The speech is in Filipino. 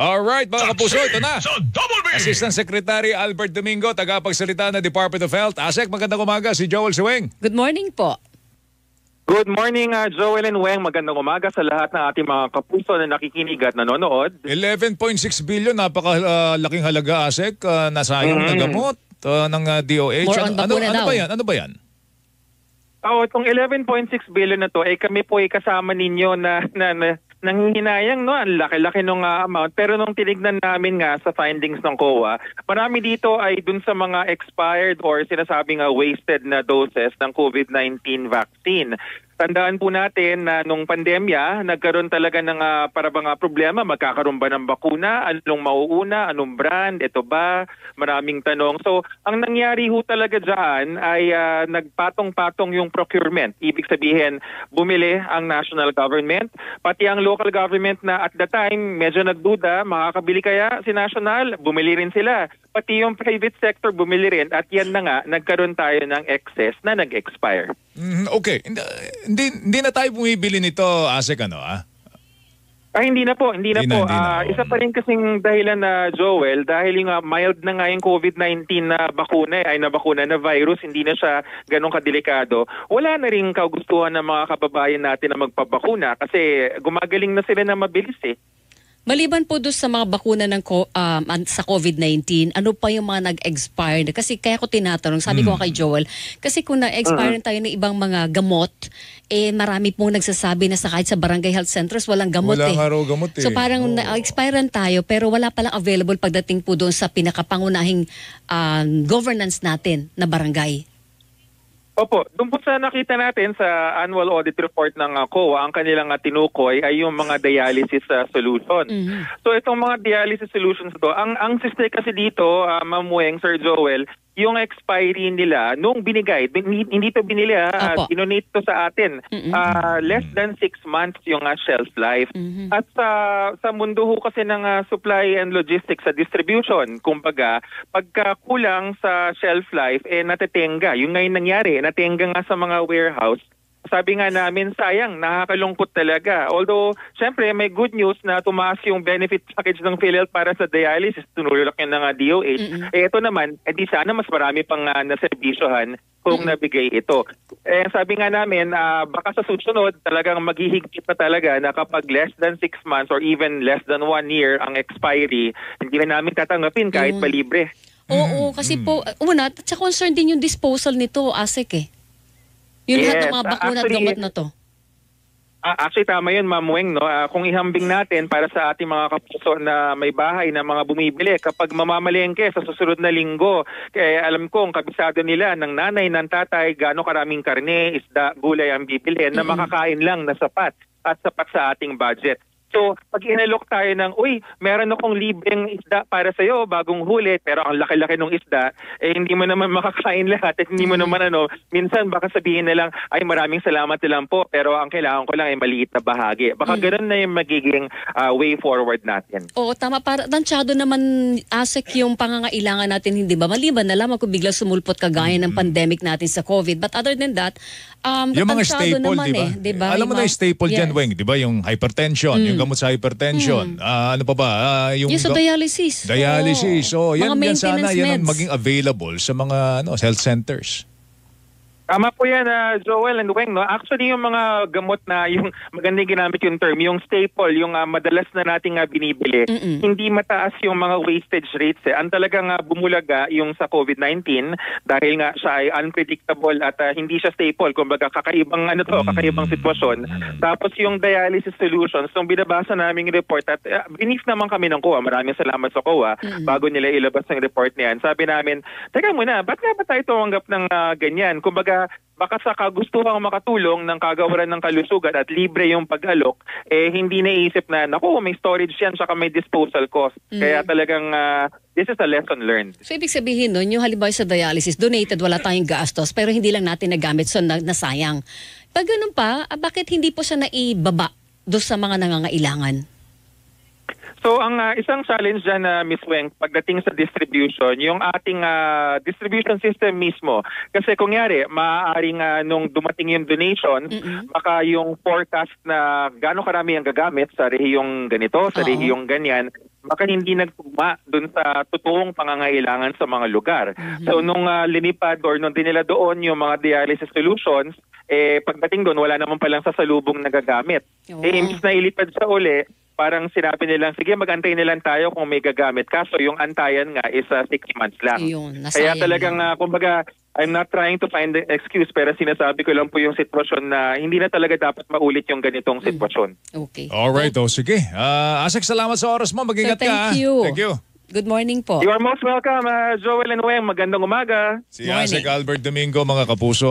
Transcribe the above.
Alright mga kapuso, ito na. Sa Double B! Assistant Secretary Albert Domingo, tagapagsalita ng Department of Health. ASEC, magandang umaga. Si Joel Suweng. Good morning po. Good morning, Joel and Weng. Magandang umaga sa lahat ng ating mga kapuso na nakikinig at nanonood. 11.6 billion, napakalaking halaga, ASEC. Nasayang na gamot ng DOH. More on bakuna daw. Ano ba yan? Itong 11.6 billion na to, kami po ay kasama ninyo na nanghihinayang, no? Ang laki-laki nung amount. Pero nung tinignan namin nga sa findings ng COA, marami dito ay dun sa mga expired or sinasabing wasted na doses ng COVID-19 vaccine. Tandaan po natin na nung pandemya, nagkaroon talaga ng parabang problema. Magkakaroon ba ng bakuna? Anong mauuna? Anong brand? Ito ba? Maraming tanong. So, ang nangyari ho talaga dyan ay nagpatong-patong yung procurement. Ibig sabihin, bumili ang national government, pati ang local government na at the time, medyo nagduda, makakabili kaya si national? Bumili rin sila. Pati yung private sector bumili rin at yan na nga, nagkaroon tayo ng excess na nag-expire. Okay. Hindi na tayo bumibili nito, ASEC, ano? Hindi na po. Isa pa rin kasing dahilan na Joel, dahil yung mild na nga yung COVID-19 na bakuna na virus, hindi na siya ganun kadelikado. Wala na rin kagustuhan ng mga kababayan natin na magpabakuna kasi gumagaling na sila na mabilis eh. Maliban po doon sa mga bakuna ng sa COVID-19, ano pa yung mga nag-expire? Kasi kaya ko tinatanong, sabi ko kay Joel, kasi kung na-expire tayo ng ibang mga gamot, marami pong nagsasabi na kahit sa barangay health centers, walang gamot Wala nga raw gamot eh. So parang na-expire tayo, pero wala palang available pagdating po doon sa pinakapangunahing governance natin na barangay. Opo, doon po sa nakita natin sa annual audit report ng COA, ang kanilang tinukoy ay yung mga dialysis solution. So itong mga dialysis solutions to, ang sister kasi dito, Ma'am Weng, Sir Joel, yung expiry nila nung binigay, hindi to binili dinonate to sa atin. Less than 6 months yung shelf life. At sa mundo ho kasi ng supply and logistics sa distribution, kumbaga, pagka kulang sa shelf life, natetenga. Yung ngayon nangyari, natenga nga sa mga warehouse. Sabi nga namin, sayang, nakakalungkot talaga. Although, syempre, may good news na tumaas yung benefit package ng PhilHealth para sa dialysis. Tunulak yan ng DOH. Ito naman, di sana mas marami pang naserbisyohan kung nabigay ito. Sabi nga namin, baka sa susunod, talagang maghihigpit na talaga na kapag less than 6 months or even less than 1 year ang expiry, hindi na namin tatanggapin kahit palibre. Oo, kasi po, una, sa concern din yung disposal nito, ASEC eh. Yung lahat ng mga bakuna at gamot na to. Actually, tama yun, Ma'am Weng. No? Kung ihambing natin para sa ating mga kapuso na may bahay na mga bumibili, kapag mamamalengke sa susunod na linggo, alam ko, ang kabisado nila ng nanay, ng tatay, gaano karaming karne, isda, gulay ang bibilhin na makakain lang na sapat at sapat sa ating budget. So, pag inalok tayo ng, meron akong libreng isda para sa'yo, bagong huli, pero ang laki-laki ng isda, hindi mo naman makakain lahat at hindi mo naman minsan baka sabihin na lang, maraming salamat lang po, pero ang kailangan ko lang ay maliit na bahagi. Baka ganun na yung magiging way forward natin. Oo, tama. Tansyado naman, ASEC, yung pangangailangan natin, hindi ba? Maliban na lamang kung bigla sumulpot kagaya ng pandemic natin sa COVID. But other than that, yung mga staple, naman diba? Alam mo na yung staple dyan, Weng, diba? Yung hypertension, yung gamot sa hypertension. Ano pa ba? Yung sa dialysis. Dialysis. So, yan sana yan ang meds. maging available sa mga health centers. Tama po yan, Joel and Weng. No? Actually, yung mga gamot na, yung magandang ginamit yung term, yung staple, yung madalas na nating binibili, hindi mataas yung mga wastage rates. Ang talagang bumulaga yung sa COVID-19 dahil nga siya ay unpredictable at hindi siya staple. Kumbaga, kakaibang kakaibang sitwasyon. Tapos yung dialysis solutions, nung binabasa namin yung report at brief naman kami ng COA, maraming salamat sa COA, bago nila ilabas ng report niyan. Sabi namin, teka muna, ba't nga ba tayo tumanggap ng ganyan? Kumbaga, baka sa kagustuhang makatulong ng kagawaran ng kalusugan at libre yung pag-alok, hindi naisip na, may storage yan, saka may disposal cost. Kaya talagang, this is a lesson learned. So, ibig sabihin nun, yung halimbawa sa dialysis, donated, wala tayong gastos, pero hindi lang natin nagamit, so nasayang. Pag ganun pa, bakit hindi po siya naibaba doon sa mga nangangailangan? So ang isang challenge dyan, Ms. Weng, pagdating sa distribution, yung ating distribution system mismo. Kasi kung yari, maaaring nung dumating yung donation, baka yung forecast na gaano karami ang gagamit sa rehiyong ganito, sa rehiyong ganyan, baka hindi nagtugma dun sa totoong pangangailangan sa mga lugar. So nung linipad or nung dinila doon yung mga dialysis solutions, pagdating doon wala naman palang sasalubong nagagamit. Oh. Imbis na ilipad sa uli, parang sinabi nilang, sige mag-antay nilang tayo kung may gagamit. Kaso yung antayan nga is 6 months lang. Ayun, Kaya nasayang talagang, kumbaga, I'm not trying to find an excuse pero sinasabi ko lang po yung sitwasyon na hindi na talaga dapat maulit yung ganitong sitwasyon. Okay. Alright, sige. Asek, salamat sa oras mo. Mag-ingat Sir, ka. thank you. Thank you. Good morning po. You are most welcome, Joel and Weng. Magandang umaga. Si Morning. Asek Albert Domingo, mga kapuso.